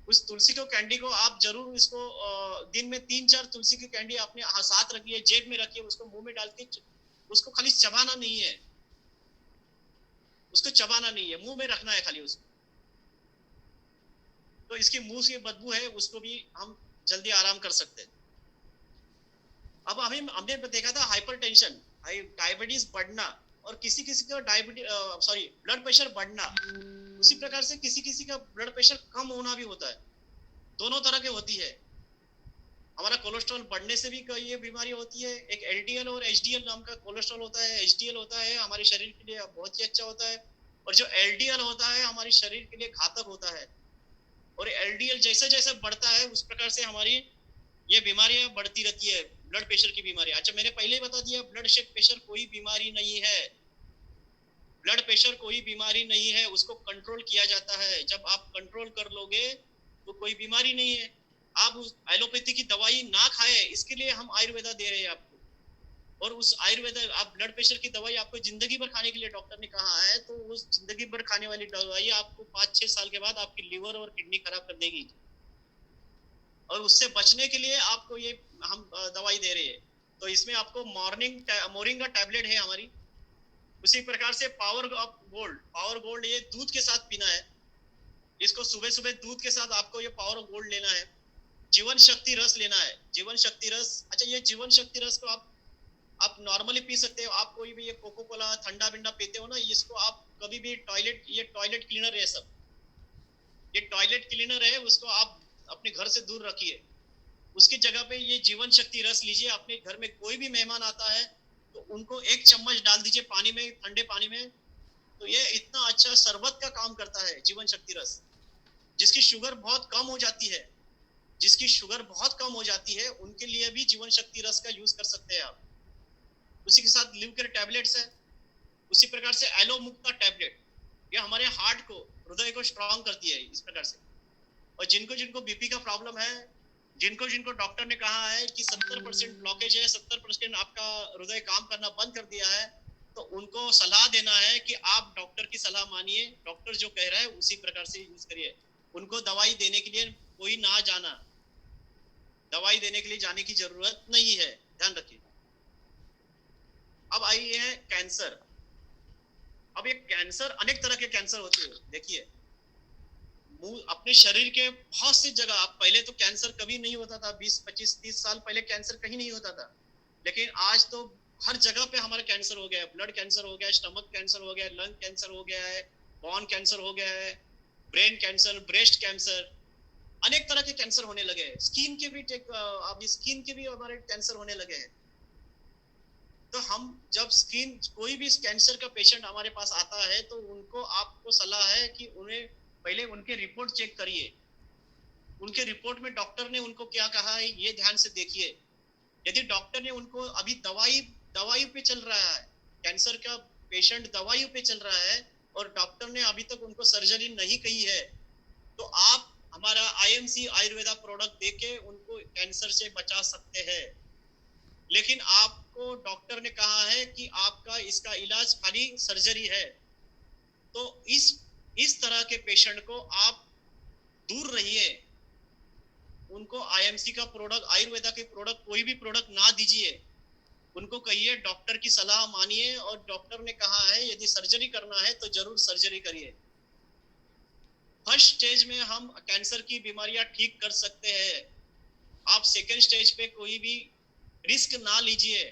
उस तुलसी को कैंडी को आप जरूर इसको दिन में 3-4 तुलसी की कैंडी अपने साथ रखिए, जेब में रखिए, उसको मुंह में डाल के उसको खाली चबाना नहीं है, मुंह में रखना है खाली उसको। तो इसकी मुंह से बदबू है उसको भी हम जल्दी आराम कर सकते हैं। अब हमने देखा था हाइपरटेंशन, डायबिटीज बढ़ना और किसी का ब्लड प्रेशर बढ़ना, उसी प्रकार से किसी का ब्लड प्रेशर कम होना भी होता है। दोनों तरह के होती है। हमारा कोलेस्ट्रॉल बढ़ने से भी ये बीमारी होती है। एक एलडीएल और एचडीएल नाम का कोलेस्ट्रॉल होता है। एचडीएल होता है हमारे शरीर के लिए बहुत ही अच्छा होता है, और जो एलडीएल होता है हमारे शरीर के लिए घातक होता है। और एलडीएल जैसे जैसे बढ़ता है उस प्रकार से हमारी ये बीमारियां बढ़ती रहती है, ब्लड प्रेशर की बीमारी। अच्छा, मैंने पहले ही बता दिया, ब्लड प्रेशर कोई बीमारी नहीं है, ब्लड प्रेशर कोई बीमारी नहीं है, उसको कंट्रोल किया जाता है। जब आप कंट्रोल कर लोगे तो कोई बीमारी नहीं है। आप उस एलोपैथी की दवाई ना खाए, इसके लिए हम आयुर्वेदा दे रहे हैं आपको। और उस आयुर्वेदा, आप ब्लड प्रेशर की दवाई आपको जिंदगी भर खाने के लिए डॉक्टर ने कहा है, तो उस जिंदगी भर खाने वाली दवाई आपको 5-6 साल के बाद आपकी लिवर और किडनी खराब कर देगी। और उससे बचने के लिए आपको ये हम दवाई दे रहे हैं। तो इसमें आपको मोरिंगा टैबलेट है हमारी। उसी प्रकार से पावर गोल्ड ये दूध के साथ पीना है। इसको सुबह सुबह दूध के साथ आपको ये पावर गोल्ड लेना है। जीवन शक्ति रस लेना है, जीवन शक्ति रस। अच्छा, ये जीवन शक्ति रस को आप नॉर्मली पी सकते हो। आप कोई भी ये कोको कोला ठंडा बिंडा पीते हो ना, इसको आप कभी भी ये टॉयलेट क्लीनर है, सब ये टॉयलेट क्लीनर है, उसको आप अपने घर से दूर रखिए। उसकी जगह पे ये जीवन शक्ति रस लीजिए। अपने घर में कोई भी मेहमान आता है तो उनको 1 चम्मच डाल दीजिए पानी में, ठंडे पानी में। तो ये इतना अच्छा शरबत का काम करता है जीवन शक्ति रस। जिसकी शुगर बहुत कम हो जाती है, जिसकी शुगर बहुत कम हो जाती है, उनके लिए भी जीवन शक्ति रस का यूज कर सकते हैं आप। उसी के साथ लिवकेयर टैबलेट्स है। उसी प्रकार से एलो मुक्ता टैबलेट, ये हमारे हार्ट को, हृदय को स्ट्रांग करती है इस प्रकार से। और जिनको बीपी का प्रॉब्लम है, जिनको डॉक्टर ने कहा है कि 70% ब्लॉकेज है, 70% आपका हृदय काम करना बंद कर दिया है, तो उनको सलाह देना है कि आप डॉक्टर की सलाह मानिए, डॉक्टर जो कह रहा है उसी प्रकार से यूज करिए। उनको दवाई देने के लिए कोई ना जाना, दवाई देने के लिए जाने की जरूरत नहीं है, ध्यान रखिए। अब आई है कैंसर। अब ये कैंसर, अनेक तरह के कैंसर होते हैं। देखिए, अपने शरीर के बहुत सी जगह, आप पहले तो कैंसर कभी नहीं होता था, 20, 25, 30 साल पहले कैंसर कहीं नहीं होता था, लेकिन आज तो हर जगह पे हमारा कैंसर हो गया है। ब्लड कैंसर हो गया है, स्टमक कैंसर हो गया है, लंग कैंसर हो गया है, बोन कैंसर हो गया है, ब्रेन कैंसर, ब्रेस्ट कैंसर, अनेक तरह के कैंसर होने लगे हैं। स्किन के भी अब स्किन के भी हमारे कैंसर होने लगे हैं। तो हम जब कोई भी कैंसर का पेशेंट हमारे पास आता है तो उनको, आपको सलाह है कि उन्हें पहले उनके रिपोर्ट चेक करिए। उनके रिपोर्ट में डॉक्टर ने उनको क्या कहा है ये ध्यान से देखिए। यदि डॉक्टर ने उनको अभी दवाई पे चल रहा है, कैंसर का पेशेंट दवाई पे चल रहा है और डॉक्टर ने अभी तक उनको सर्जरी नहीं कही है, तो आप हमारा IMC आयुर्वेदा प्रोडक्ट देके उनको कैंसर से बचा सकते हैं। लेकिन आपको डॉक्टर ने कहा है कि आपका इसका इलाज खाली सर्जरी है, तो इस तरह के पेशेंट को आप दूर रहिए। उनको IMC का प्रोडक्ट, आयुर्वेदा के प्रोडक्ट, कोई भी प्रोडक्ट ना दीजिए। उनको कहिए डॉक्टर की सलाह मानिए, और डॉक्टर ने कहा है यदि सर्जरी करना है तो जरूर सर्जरी करिए। फर्स्ट स्टेज में हम कैंसर की बीमारियां ठीक कर सकते हैं। आप सेकेंड स्टेज पे कोई भी रिस्क ना लीजिए।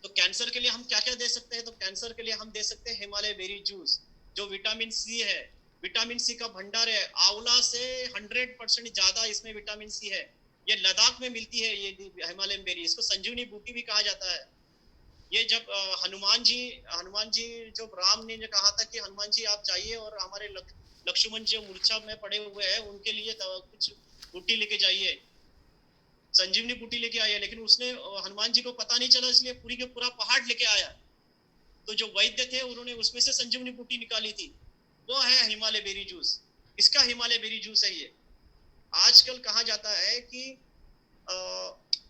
तो कैंसर के लिए हम क्या क्या दे सकते हैं? तो कैंसर के लिए हम दे सकते हैं हिमालय बेरी जूस, जो विटामिन सी है, विटामिन सी का भंडार है। आंवला से 100% ज्यादा इसमें विटामिन सी है। ये लद्दाख में मिलती है, ये हिमालयन बेरी, इसको संजीवनी बूटी भी कहा जाता है। ये जब हनुमान जी जब राम ने कहा था कि हनुमान जी आप जाइए और हमारे लक्ष्मण जो मूर्छा में पड़े हुए हैं उनके लिए कुछ बूटी लेके जाइए, संजीवनी बूटी लेके आया, लेकिन उसने, हनुमान जी को पता नहीं चला, इसलिए पूरी के पूरा पहाड़ लेके आया। तो जो वैद्य थे उन्होंने उसमें से संजीवनी बूटी निकाली थी, वो है हिमालय बेरी जूस। इसका हिमालय बेरी जूस है ये। आजकल कहा जाता है कि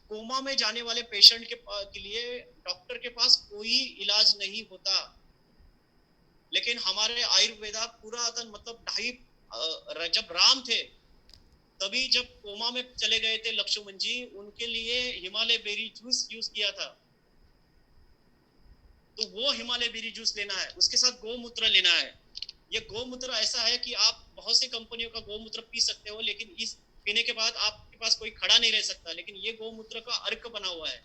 कोमा में जाने वाले पेशेंट के लिए डॉक्टर के पास कोई इलाज नहीं होता, लेकिन हमारे आयुर्वेदा पुरातन, मतलब जब राम थे तभी जब कोमा में चले गए थे लक्ष्मण जी, उनके लिए हिमालय बेरी जूस यूज किया था। तो वो हिमालय बेरी जूस लेना है, उसके साथ गोमूत्र लेना है। ये गोमूत्र ऐसा है कि आप बहुत सी कंपनियों का गोमूत्र पी सकते हो, लेकिन इस पीने के बाद आपके पास कोई खड़ा नहीं रह सकता। लेकिन ये गोमूत्र का अर्क बना हुआ है।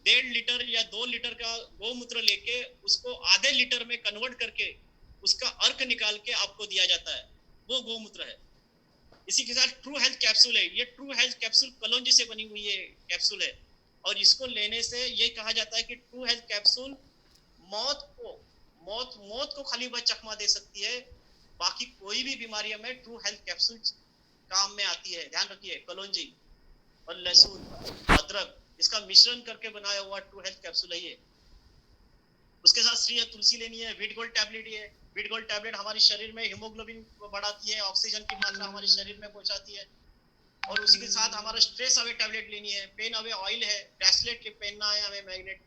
1.5 लीटर या 2 लीटर का गोमूत्र लेके उसको आधे लीटर में कन्वर्ट करके उसका अर्क निकाल के आपको दिया जाता है, वो गोमूत्र है। इसी के साथ ट्रू हेल्थ कैप्सूल है। ये ट्रू हेल्थ कैप्सूल कलौंजी से बनी हुई है कैप्सूल है, और इसको लेने से ये कहा जाता है कि ट्रू हेल्थ कैप्सूल मौत को खाली बस चकमा दे सकती है, बाकी कोई भी बीमारियों में ट्रू हेल्थ कैप्सूल काम में आती है। ध्यान रखिए, कलौंजी और लहसुन, अदरक, इसका मिश्रण करके बनाया हुआ ट्रू हेल्थ कैप्सूल है ये। उसके साथ श्री तुलसी लेनी है, वीट गोल्ड टैबलेट ये। वीट गोल्ड टैबलेट हमारे शरीर में हीमोग्लोबिन को बढ़ाती है, ऑक्सीजन की मात्रा हमारे शरीर में पहुंचाती है। और उसी के साथ हमारा स्ट्रेस अवे टैबलेट लेनी है, पेन अवे ऑयल है, ब्रेसलेट के पहनना है हमें, मैग्नेट।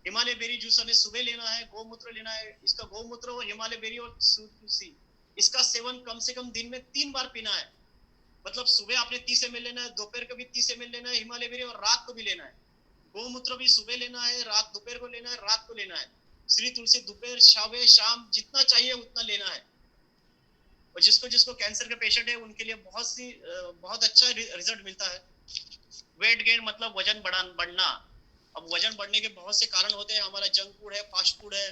हिमालय बेरी जूस हमें सुबह लेना है, गौमूत्र लेना है, इसका गौमूत्र और हिमालय बेरी और तुलसी, इसका सेवन कम से कम दिन में 3 बार पीना है। मतलब सुबह आपने 30 ml लेना है, दोपहर को भी 30 ml लेना है हिमालय बेरी, और रात को भी लेना है। गौमूत्र भी सुबह लेना है, रात दोपहर को लेना है, रात को लेना है। श्री तुलसी दोपहर शाम शाम जितना चाहिए उतना लेना है। और जिसको जिसको कैंसर के पेशेंट है उनके लिए बहुत अच्छा रिजल्ट मिलता है। वेट गेन मतलब वजन बढ़ना। अब वजन बढ़ने के बहुत से कारण होते हैं, हमारा जंक फूड है, फास्ट फूड है।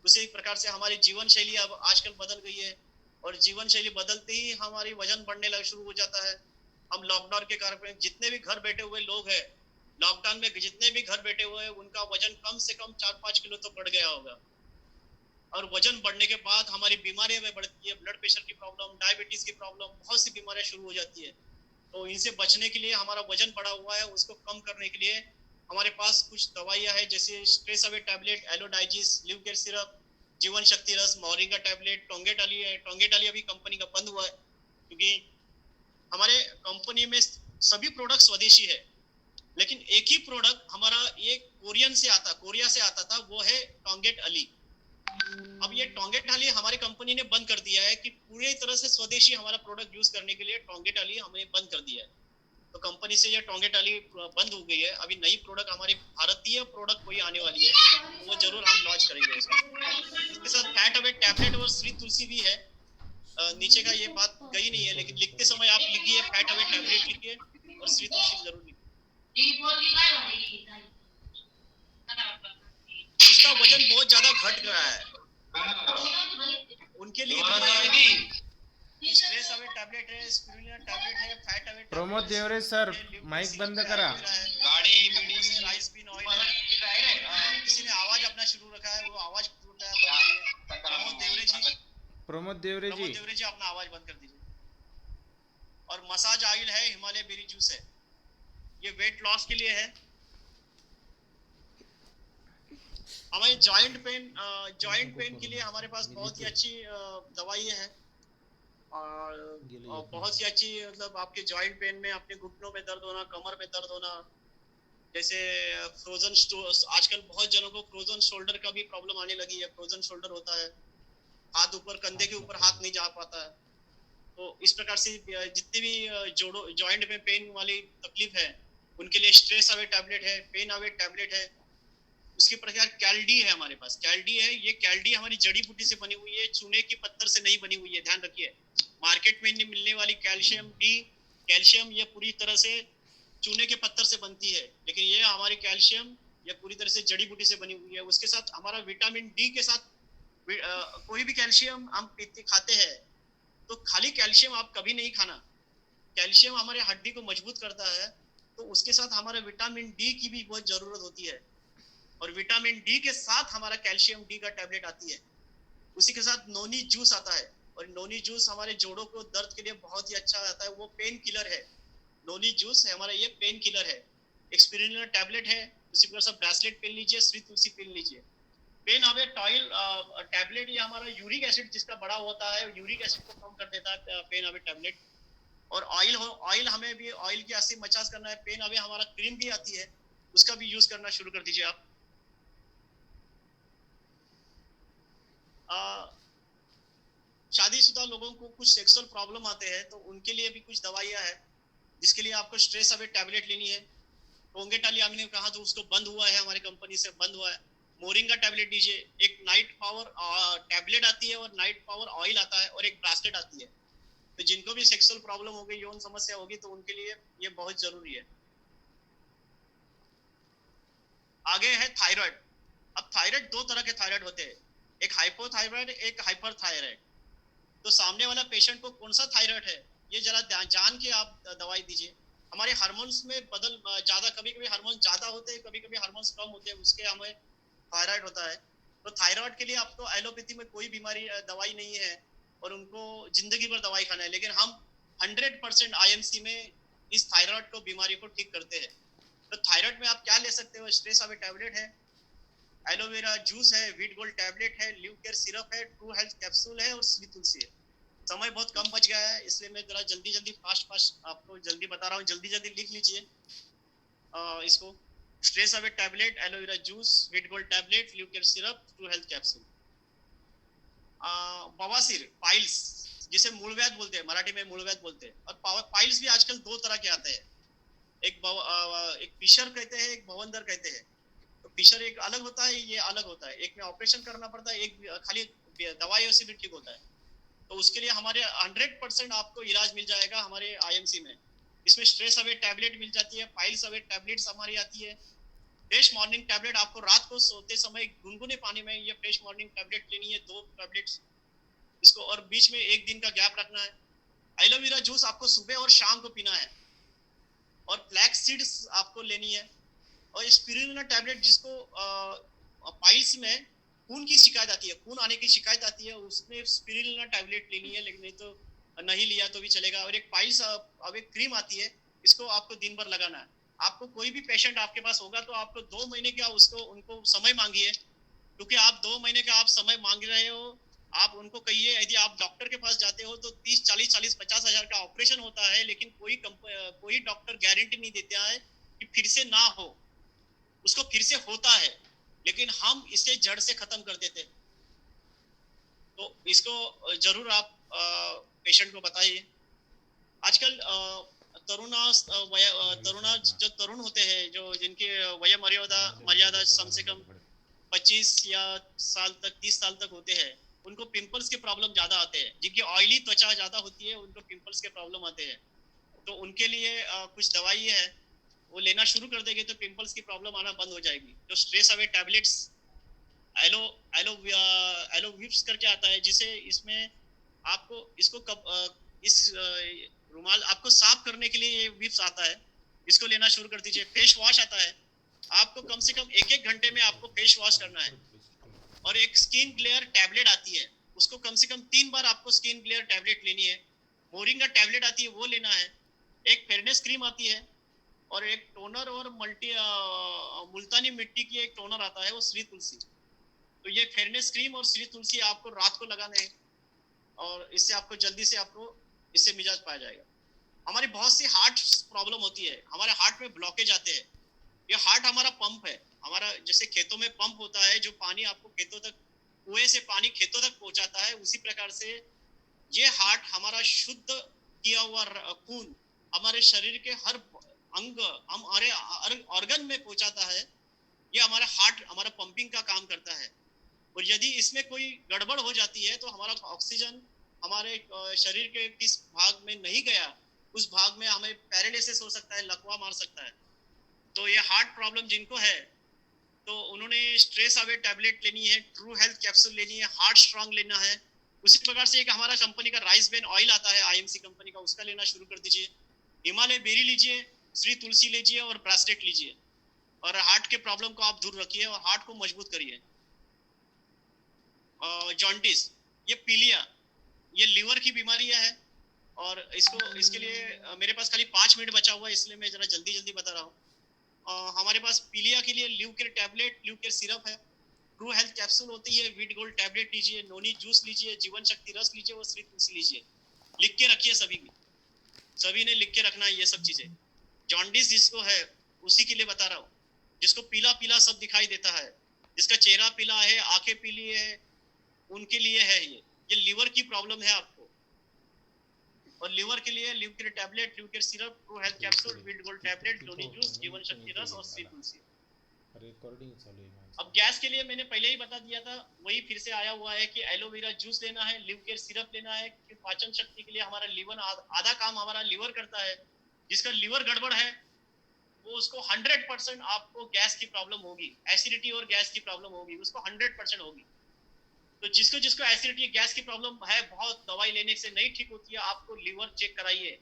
उसी प्रकार से हमारी जीवन शैली अब आजकल बदल गई है, और जीवन शैली बदलते ही हमारी वजन बढ़ने लग शुरू हो जाता है। हम लॉकडाउन के कारण जितने भी घर बैठे हुए लोग हैं, लॉकडाउन में जितने भी घर बैठे हुए हैं, उनका वजन कम से कम 4-5 किलो तो बढ़ गया होगा। और वजन बढ़ने के बाद हमारी बीमारियां में बढ़ती है, ब्लड प्रेशर की प्रॉब्लम, डायबिटीज की प्रॉब्लम, बहुत सी बीमारियां शुरू हो जाती है। तो इनसे बचने के लिए, हमारा वजन बढ़ा हुआ है उसको कम करने के लिए हमारे पास कुछ दवाइयां हैं, जैसे स्ट्रेस अवे टैबलेट, एलोडाइजिस, liv care syrup, Jeevan Shakti रस, मोरिंगा टैबलेट, टोंगेटाली है। टोंगेटाली अभी कंपनी का बंद हुआ है, क्योंकि हमारे कंपनी में सभी प्रोडक्ट स्वदेशी है, लेकिन एक ही प्रोडक्ट हमारा ये कोरिया से आता था, वो है टोंगेट अली। अब ये टोंगेट अली हमारी कंपनी ने बंद कर दिया है कि पूरी तरह से स्वदेशी हमारा प्रोडक्ट यूज करने के लिए टोंगेट अली हमने बंद कर दिया है। तो कंपनी से ये टोंगेट अली बंद हो गई है। अभी नई प्रोडक्ट, हमारी भारतीय प्रोडक्ट कोई आने वाली है, वो जरूर हम लॉन्च करेंगे इसके साथ फैट अवे टैबलेट और श्री तुलसी भी है। नीचे का ये बात गई नहीं है, लेकिन लिखते समय आप लिखिए, फैट अवे टैबलेट लिखिए और श्री तुलसी जरूर लिखिए। जिसका वजन बहुत ज्यादा घट गया है उनके लिए स्ट्रेस अवे टैबलेट है, स्पिरुलिना टैबलेट है, फैट अवे प्रमोद देवरे सर, माइक बंद करा। गाड़ी बीड़ी राइस बीन ऑयल है। किसी ने आवाज अपना शुरू रखा है, वो आवाज टूट रहा है। प्रमोद देवरे जी, प्रमोद देवरे जी अपना आवाज बंद कर दीजिए। और मसाज ऑयल है, हिमालय बेरी जूस है, ये वेट लॉस के लिए है। हमारे जॉइंट पेन के लिए हमारे पास बहुत ही अच्छी दवाई है, और बहुत सी अच्छी, मतलब आपके जॉइंट पेन में, अपने घुटनों में दर्द होना, कमर में दर्द होना, जैसे आजकल बहुत जनों को फ्रोजन शोल्डर का भी प्रॉब्लम आने लगी है। फ्रोजन शोल्डर होता है, हाथ ऊपर, कंधे के ऊपर हाथ नहीं जा पाता है। तो इस प्रकार से जितने भी जॉइंट में पेन वाली तकलीफ है उनके लिए स्ट्रेस अवे टैबलेट है, पेन अवे टैबलेट है। उसके प्रकार कैल्डी है, हमारे पास कैल्डी है। ये कैल्डी हमारी जड़ी बूटी से बनी हुई है, चूने की पत्थर से नहीं बनी हुई है, ध्यान रखिए। मार्केट में मिलने वाली कैल्शियम ये पूरी तरह से चूने के पत्थर से बनती है, लेकिन ये हमारी कैल्शियम ये पूरी तरह से जड़ी बूटी से बनी हुई है। उसके साथ हमारा विटामिन डी के साथ कोई भी कैल्शियम हम खाते हैं तो खाली कैल्शियम आप कभी नहीं खाना। कैल्शियम हमारे हड्डी को मजबूत करता है, तो उसके साथ हमारे विटामिन डी की भी बहुत जरूरत होती है, और विटामिन डी के साथ हमारा कैल्शियम डी का टैबलेट आती है। उसी के साथ नोनी जूस आता है, और नोनी जूस हमारे जोड़ों को दर्द के लिए बहुत ही अच्छा आता है, वो पेन किलर है। नोनी जूस है हमारा, ये पेन किलर है। एक्सपीरियंस टैबलेट है, उसी प्रकार से ब्रेसलेट पहन लीजिए, श्री तुलसी पहन लीजिए। पेन अवे टॉयल टैबलेट, ये हमारा यूरिक एसिड जिसका बड़ा होता है, यूरिक एसिड को कम कर देता है पेन अवे टैबलेट। और ऑयल हमें भी ऑयल की 80-50 करना है। पेन अवे हमारा क्रीम भी आती है, उसका भी यूज करना शुरू कर दीजिए आप। शादीशुदा लोगों को कुछ सेक्सुअल प्रॉब्लम आते हैं, तो उनके लिए भी कुछ दवाइयां हैं, जिसके लिए आपको स्ट्रेस अवे टैबलेट लेनी है। टोंगेटाली हमने कहा तो उसको बंद हुआ है, हमारी कंपनी से बंद हुआ है। मोरिंगा टैबलेट लीजिए। एक नाइट पावर टैबलेट आती है, और नाइट पावर ऑयल आता है, और एक ब्रेसलेट आती है। तो जिनको भी सेक्सुअल प्रॉब्लम होगी, यौन समस्या होगी, तो उनके लिए ये बहुत जरूरी है। आगे है थायराइड। अब थायराइड 2 तरह के थायराइड होते हैं, एक हाइपोथायराइड, एक हाइपर थायराइड। तो सामने वाला पेशेंट को कौन सा थायराइड है, ये जरा जान के आप दवाई दीजिए। हमारे हार्मोन्स में ज्यादा, कभी कभी हार्मोन ज्यादा होते हैं, कभी कभी हार्मोन्स कम होते हैं, उसके हमें थायराइड होता है। तो थायराइड के लिए आपको एलोपैथी में कोई बीमारी दवाई नहीं है, और उनको जिंदगी भर दवाई खाना है, लेकिन हम 100% आईएमसी में इस थायराइड को बीमारी को ठीक करते हैं। तो थायराइड में आप क्या ले सकते हो? स्ट्रेस अवे टैबलेट है, एलोवेरा जूस है, वीट गोल्ड टैबलेट है, लिव केयर सिरप है, ट्रू हेल्थ कैप्सूल है और श्री तुलसी है। समय बहुत कम बच गया है, इसलिए मैं जरा जल्दी फास्ट आपको जल्दी बता रहा हूँ, जल्दी लिख लीजिए इसको। Stress away tablet, aloe vera juice, wheat gold tablet, live care syrup, true health capsule. बवासीर, पाइल्स, जिसे मूलव्याध बोलते हैं, मराठी में मूलव्याध बोलते हैं। और पाइल्स भी आजकल दो तरह के आते हैं, एक पिशर कहते हैं, एक भवंदर कहते हैं। तो पिशर एक अलग होता है, ये अलग होता है, एक में ऑपरेशन करना पड़ता है, एक खाली दवाइयों से भी ठीक होता है। तो उसके लिए हमारे 100% आपको इलाज मिल जाएगा हमारे आईएमसी में। इसमें स्ट्रेस अवे टैबलेट मिल जाती है, पाइल्स अवे टैबलेट्स हमारी आती है, फ्रेश मॉर्निंग टैबलेट आपको रात को सोते समय गुनगुने पानी में ये फ्रेश मॉर्निंग टैबलेट लेनी है, 2 टैबलेट्स इसको, और बीच में 1 दिन का गैप रखना है। एलोवेरा जूस आपको सुबह और शाम को पीना है, और फ्लैक्स सीड्स आपको लेनी है। और स्पिरुलिना टैबलेट, जिसको पाइल्स में खून की शिकायत आती है, खून आने की शिकायत आती है, उसमें स्पिरुलिना टैबलेट लेनी है, लेकिन नहीं तो नहीं लिया तो भी चलेगा। और एक पाइल्स अब एक क्रीम आती है, इसको आपको दिन भर लगाना है। आपको कोई भी पेशेंट आपके पास होगा तो आपको 2 महीने का उनको समय मांगिए, क्योंकि आप 2 महीने का आप समय मांग रहे हो। आप उनको कहिए, यदि आप डॉक्टर के पास जाते हो तो 30, 40, 40, 50 हजार का ऑपरेशन होता है, लेकिन कोई डॉक्टर गारंटी नहीं देता है कि फिर से ना हो, उसको फिर से होता है, लेकिन हम इसे जड़ से खत्म कर देते। तो इसको जरूर आप पेशेंट को बताइए। आजकल तरुणा जो तरुण होते हैं, जो जिनकी वय मर्यादा कम से कम 25 या साल तक 30 साल तक होते हैं, उनको पिंपल्स के प्रॉब्लम ज्यादा आते हैं। जिनकी ऑयली त्वचा ज्यादा होती है उनको पिंपल्स के प्रॉब्लम आते हैं। तो उनके लिए कुछ दवाई है, वो लेना शुरू कर देंगे तो पिंपल्स की प्रॉब्लम आना बंद हो जाएगी। तो stress away tablets, aloe aloe aloe विप्स करके आता है, जिसे इसमें आपको इसको इस रुमाल आपको साफ करने के लिए ये विप्स आता है, इसको लेना शुरू कर दीजिए। फेस वॉश आता है, आपको कम से कम 1-1 घंटे में आपको फेस वॉश करना है। और एक स्किन ग्लेयर टैबलेट आती है, उसको कम से कम 3 बार आपको स्किन ग्लेयर टैबलेट लेनी है। मोरिंगा टैबलेट आती है, वो लेना है। एक फेयरनेस क्रीम आती है, और एक टोनर और मुल्तानी मिट्टी की एक टोनर आता है, वो श्री तुलसी। तो ये फेयरनेस क्रीम और श्री तुलसी आपको रात को लगाना है, और इससे आपको जल्दी से आपको इससे मिजाज पाया जाएगा। हमारी बहुत सी हार्ट प्रॉब्लम होती है, हमारे हार्ट में ब्लॉकेज आते हैं। ये हार्ट हमारा पंप है, हमारा जैसे खेतों में पंप होता है, जो पानी आपको खेतों तक, कुएं से पानी खेतों तक पहुंचाता है, उसी प्रकार से ये हार्ट हमारा शुद्ध किया हुआ खून हमारे शरीर के हर अंग, हमारे हर ऑर्गन में पहुंचाता है। ये हमारा हार्ट हमारा पंपिंग का काम करता है। और यदि इसमें कोई गड़बड़ हो जाती है तो हमारा ऑक्सीजन हमारे शरीर के किस भाग में नहीं गया, उस भाग में हमें पैरालिसिस हो सकता है, लकवा मार सकता है। तो ये हार्ट प्रॉब्लम जिनको है, तो उन्होंने स्ट्रेस अवे टैबलेट लेनी है, ट्रू हेल्थ कैप्सूल लेनी है, हार्ट स्ट्रांग लेना है। उसी प्रकार से एक हमारा कंपनी का राइस ब्रेन ऑयल आता है आईएमसी कंपनी का, उसका लेना शुरू कर दीजिए। हिमालय बेरी लीजिए, श्री तुलसी लीजिए और ब्रासलेट लीजिए, और हार्ट के प्रॉब्लम को आप दूर रखिए और हार्ट को मजबूत करिए। जॉन्डिस, ये पीलिया, ये लीवर की बीमारियां है, और इसके लिए मेरे पास खाली 5 मिनट बचा हुआ है, इसलिए मैं जरा जल्दी बता रहा हूँ। हमारे पास पीलिया के लिए live care tablet, live care syrup है, ट्रू हेल्थ कैप्सूल होती है, वीट गोल्ड टैबलेट लीजिए, नोनी जूस लीजिए, जीवन शक्ति रस लीजिए और श्री तुलसी लीजिए। लिख के रखिए, सभी ने लिख के रखना है ये सब चीजें। जॉन्डिस जिसको है उसी के लिए बता रहा हूँ, जिसको पीला पीला सब दिखाई देता है, जिसका चेहरा पीला है, आंखें पीली है, उनके लिए है ये लीवर की प्रॉब्लम है आपको। और लीवर के लिए live care tablet, live care syrup, true health capsule, wheat gold tablet, noni juice, जीवन शक्ति रस और श्री तुलसी। रिकॉर्डिंग चालू है। अब गैस के लिए मैंने पहले ही बता दिया था, वही फिर से आया हुआ है कि एलोवेरा जूस लेना है, लिव केयर सिरप लेना है, कि पाचन शक्ति के लिए हमारा लीवर आधा काम हमारा लीवर करता है। जिसका लीवर गड़बड़ है वो उसको 100% आपको गैस की प्रॉब्लम होगी, एसिडिटी और गैस की प्रॉब्लम होगी, उसको 100% होगी। तो जिसको एसिडिटी गैस की प्रॉब्लम है, बहुत दवाई लेने से नहीं ठीक होती है, आपको लीवर चेक कराइए,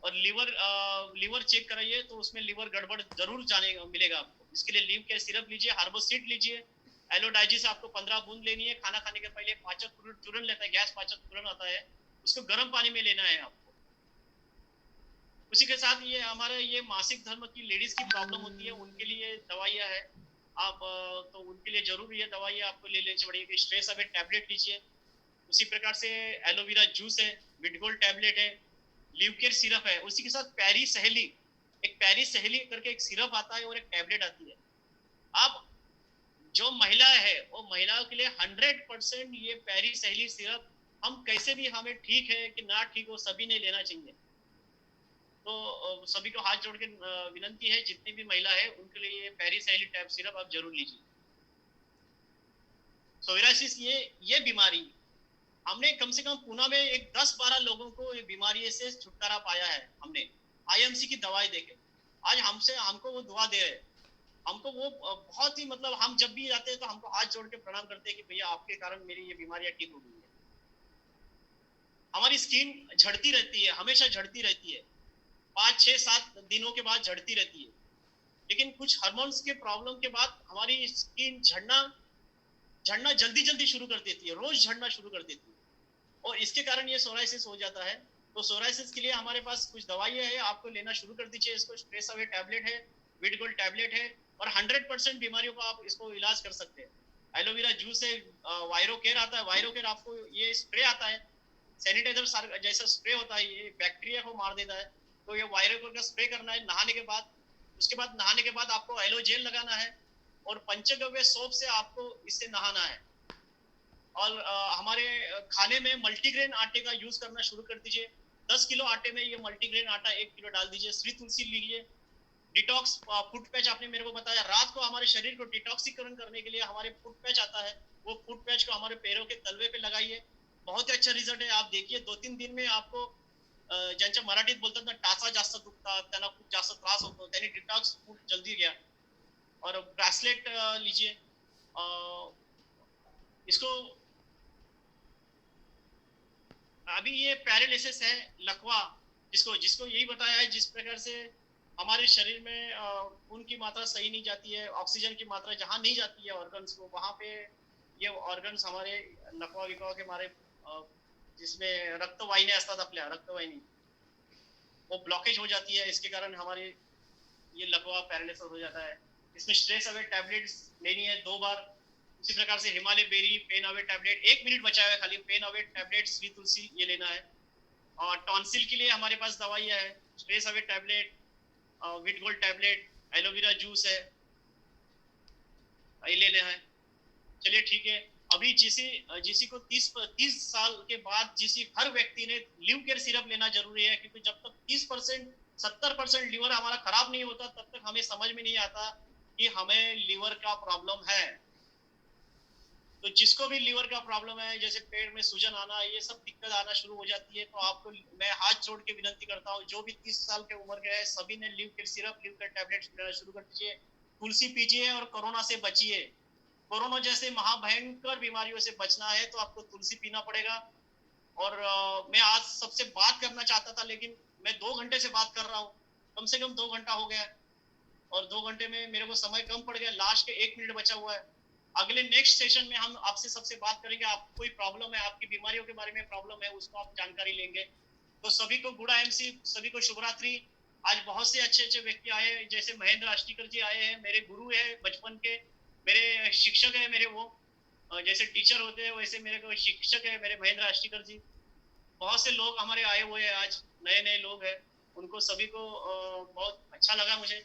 और लीवर चेक कराइए तो उसमें लीवर गड़बड़ जरूर मिलेगा आपको। इसके लिए लिव केयर सिरप लीजिए, हार्बोसीड लीजिए, एलोडाइजिस आपको 15 बूंद लेनी है खाना खाने के पहले। पाचक चूर्ण लेता है, गैस पाचक चूर्ण आता है, उसको गर्म पानी में लेना है आपको। उसी के साथ ये हमारे ये मासिक धर्म की लेडीज की प्रॉब्लम होती है, उनके लिए दवाइयाँ है। आप तो उनके लिए जरूर ये दवाइयाँ आपको ले लेनी पड़ेगी। स्ट्रेस अवे टैबलेट लीजिए। उसी प्रकार से एलोवेरा जूस है, विडगोल्ड टैबलेट है, ल्यूकेर सिरप है। उसी के साथ पैरी सहेली, एक पैरी सहेली करके एक सिरप आता है और एक टैबलेट आती है। अब जो महिला है वो महिलाओं के लिए 100% ये पैरी सहेली सिरप, हम कैसे भी, हमें ठीक है कि ना ठीक हो, सभी ने लेना चाहिए। तो सभी को हाथ जोड़ के विनंती है, जितनी भी महिला है उनके लिए ये पैरी सहेली टैब सिरप आप जरूर लीजिए। सोरियासिस ये बीमारी हमने कम से कम पुणे में एक 10-12 लोगों को ये बीमारी से छुटकारा पाया है हमने, आईएमसी की दवाई देके। आज हमको वो दुआ दे रहे, हमको वो बहुत ही मतलब, हम जब भी आते हैं तो हमको हाथ जोड़ के प्रणाम करते हैं कि भैया आपके कारण मेरी ये बीमारियां ठीक हो गई है। हमारी स्किन झड़ती रहती है, हमेशा झड़ती रहती है, 5-6-7 दिनों के बाद झड़ती रहती है, लेकिन कुछ हार्मोन्स के प्रॉब्लम के बाद हमारी स्किन झड़ना जल्दी शुरू कर देती है, रोज झड़ना शुरू कर देती है, और इसके कारण ये सोराइसिस हो जाता है। तो सोराइसिस के लिए हमारे पास कुछ दवाइयाँ है, आपको लेना शुरू कर दीजिए इसको। स्ट्रेस अवे टैबलेट है, विडगोल्ड टैबलेट है, और 100% बीमारियों को आप इसको इलाज कर सकते हैं। एलोवेरा जूस है, वायरोकेयर आता है। वायरोकेयर आपको ये स्प्रे आता है, सैनिटाइजर जैसा स्प्रे होता है, ये बैक्टीरिया को मार देता है। तो ये वायरोकेयर का स्प्रे करना है नहाने के बाद। उसके बाद नहाने के बाद आपको एलो जेल लगाना है, और पंचगव्य सोप से आपको इससे नहाना है। और हमारे खाने में मल्टीग्रेन आटे का यूज करना शुरू कर दीजिए। 10 किलो आटे में ये मल्टीग्रेन आटा 1 किलो डाल दीजिए। श्री तुलसी लीजिए। डिटॉक्स फुट पैच आपने मेरे को बताया, रात को हमारे शरीर को डिटॉक्सीकरण करने के लिए हमारे फुट पैच आता है, वो फुट पैच को हमारे पैरों के तलवे पे लगाइए। बहुत ही अच्छा रिजल्ट है, आप देखिए 2-3 दिन में आपको ज्यांच्या मराठीत बोलतात ना, टाचा जास्त दुखतात, त्यांना खूप जास्त त्रास होतो, त्यांनी डिटॉक्स खूप जल्दी घ्या। और ब्रेसलेट लीजिए। इसको अभी ये पैरालिसिस है, लकवा, जिसको यही बताया है, जिस प्रकार से हमारे शरीर में खून की मात्रा सही नहीं जाती है, ऑक्सीजन की मात्रा जहाँ नहीं जाती है ऑर्गन्स को, वहाँ पे ये ऑर्गन्स हमारे लकवा विकवा के मारे, जिसमें रक्तवाहिन्या असतात आपल्या, रक्तवाहिनी वो ब्लॉकेज हो जाती है। इसके कारण हमारे ये लकवा पैरालिसिस हो जाता है। इसमें स्ट्रेस अवे टैबलेट्स लेनी है 2 बार। उसी प्रकार से Himalaya berry pain away tablet, 1 minute बचा है खाली, pain away tablet Shri Tulsi ये लेना है। और टॉन्सिल के लिए हमारे पास दवाइयाँ है, स्ट्रेस अवे टैबलेट, विडगोल्ड टैबलेट, एलोवेरा जूस है, ये लेना है। चलिए ठीक है। अभी जिसी को 30 साल के बाद हर व्यक्ति ने लिव केयर सिरप लेना जरूरी है, क्योंकि जब तक 30% 70% लीवर हमारा खराब नहीं होता, तब तक हमें समझ में नहीं आता कि हमें लीवर का प्रॉब्लम है। तो जिसको भी लीवर का प्रॉब्लम है, जैसे पेट में सूजन आना, ये सब दिक्कत आना शुरू हो जाती है, तो आपको मैं हाथ जोड़ के विनती करता हूँ, जो भी 30 साल के उम्र के है, सभी ने live care syrup, live care tablet लेना शुरू कर दीजिए। तुलसी पीजिए और कोरोना से बचिए। कोरोना जैसे महाभयंकर बीमारियों से बचना है तो आपको तुलसी पीना पड़ेगा। और मैं आज सबसे बात करना चाहता था, लेकिन मैं 2 घंटे से बात कर रहा हूँ, कम से कम 2 घंटा हो गया, और 2 घंटे में मेरे को समय कम पड़ गया, लास्ट के 1 मिनट बचा हुआ है। अगले नेक्स्ट सेशन में हम आपसे सबसे बात करेंगे, आपको कोई प्रॉब्लम है, आपकी बीमारियों के बारे में प्रॉब्लम है, उसको आप जानकारी लेंगे। तो सभी को गुड आईएमसी, सभी को शुभरात्रि। आज बहुत से अच्छे व्यक्ति आए, जैसे महेंद्र अष्टीकर जी आए हैं, मेरे गुरु है बचपन के, मेरे शिक्षक है मेरे, वो जैसे टीचर होते हैं वैसे मेरे को शिक्षक है मेरे महेंद्र अष्टीकर जी। बहुत से लोग हमारे आए हुए हैं आज, नए लोग हैं, उनको सभी को बहुत अच्छा लगा मुझे।